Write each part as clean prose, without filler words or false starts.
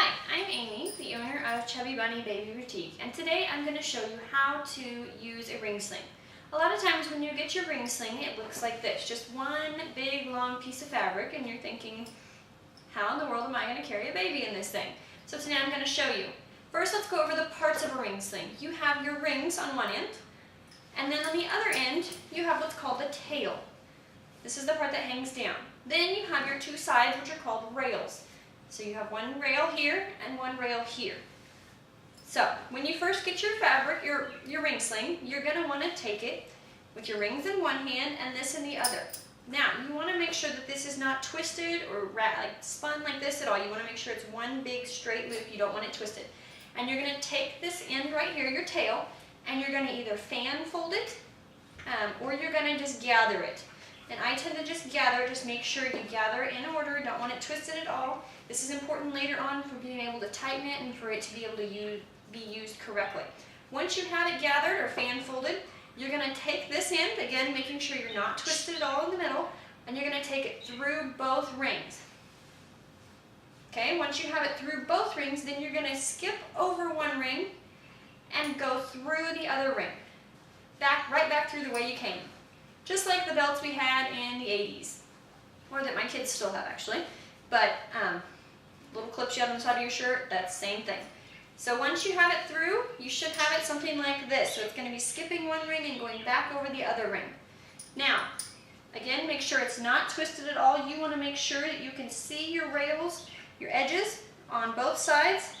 Hi, I'm Amy, the owner of Chubby Bunny Baby Boutique, and today I'm going to show you how to use a ring sling. A lot of times when you get your ring sling, it looks like this, just one big long piece of fabric, and you're thinking, how in the world am I going to carry a baby in this thing? So today I'm going to show you. First, let's go over the parts of a ring sling. You have your rings on one end, and then on the other end, you have what's called the tail. This is the part that hangs down. Then you have your two sides, which are called rails. So you have one rail here and one rail here. So when you first get your fabric, your ring sling, you're going to want to take it with your rings in one hand and this in the other. Now you want to make sure that this is not twisted or spun like this at all. You want to make sure it's one big straight loop. You don't want it twisted. And you're going to take this end right here, your tail, and you're going to either fan fold it or you're going to just gather it. And I tend to just gather, just make sure you gather it in order, don't want it twisted at all. This is important later on for being able to tighten it and for it to be able to be used correctly. Once you have it gathered or fan folded, you're going to take this end, again making sure you're not twisted at all in the middle, and you're going to take it through both rings. Okay, once you have it through both rings, then you're going to skip over one ring and go through the other ring. Right back through the way you came. Just like the belts we had in the 80s, or that my kids still have actually, but little clips you have on the side of your shirt, that's the same thing. So once you have it through, you should have it something like this. So it's going to be skipping one ring and going back over the other ring. Now, again, make sure it's not twisted at all. You want to make sure that you can see your rails, your edges on both sides.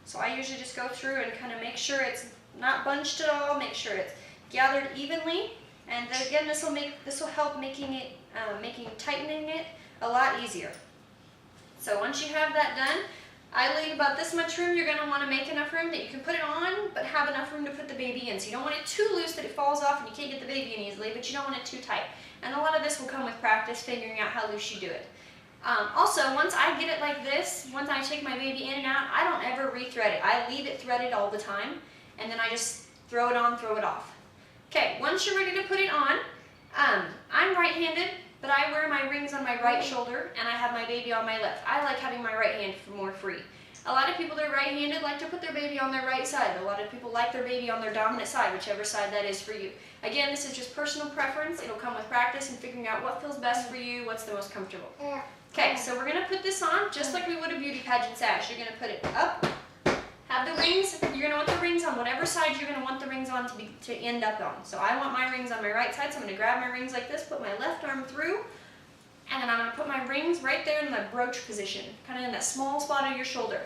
So I usually just go through and kind of make sure it's not bunched at all, make sure it's gathered evenly. And again, this will help making tightening it a lot easier. So once you have that done, I leave about this much room. You're going to want to make enough room that you can put it on, but have enough room to put the baby in. So you don't want it too loose that it falls off and you can't get the baby in easily, but you don't want it too tight. And a lot of this will come with practice, figuring out how loose you do it. Also, once I get it like this, once I take my baby in and out, I don't ever re-thread it. I leave it threaded all the time, and then I just throw it on, throw it off. Okay, once you're ready to put it on, I'm right-handed, but I wear my rings on my right shoulder and I have my baby on my left. I like having my right hand more free. A lot of people that are right-handed like to put their baby on their right side. A lot of people like their baby on their dominant side, whichever side that is for you. Again, this is just personal preference. It'll come with practice and figuring out what feels best for you, what's the most comfortable. Okay, so we're going to put this on just like we would a beauty pageant sash. You're going to put it up. Have the rings, you're going to want the rings on whatever side you're going to want the rings on to end up on. So I want my rings on my right side, so I'm going to grab my rings like this, put my left arm through, and then I'm going to put my rings right there in the brooch position, kind of in that small spot of your shoulder.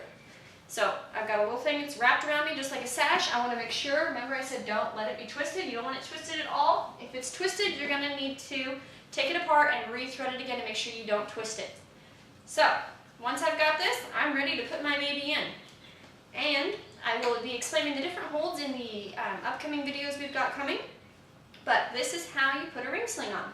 So I've got a little thing that's wrapped around me just like a sash. I want to make sure, remember I said don't let it be twisted. You don't want it twisted at all. If it's twisted, you're going to need to take it apart and re-thread it again to make sure you don't twist it. So once I've got this, I'm ready to put my baby in. And I will be explaining the different holds in the upcoming videos we've got coming. But this is how you put a ring sling on.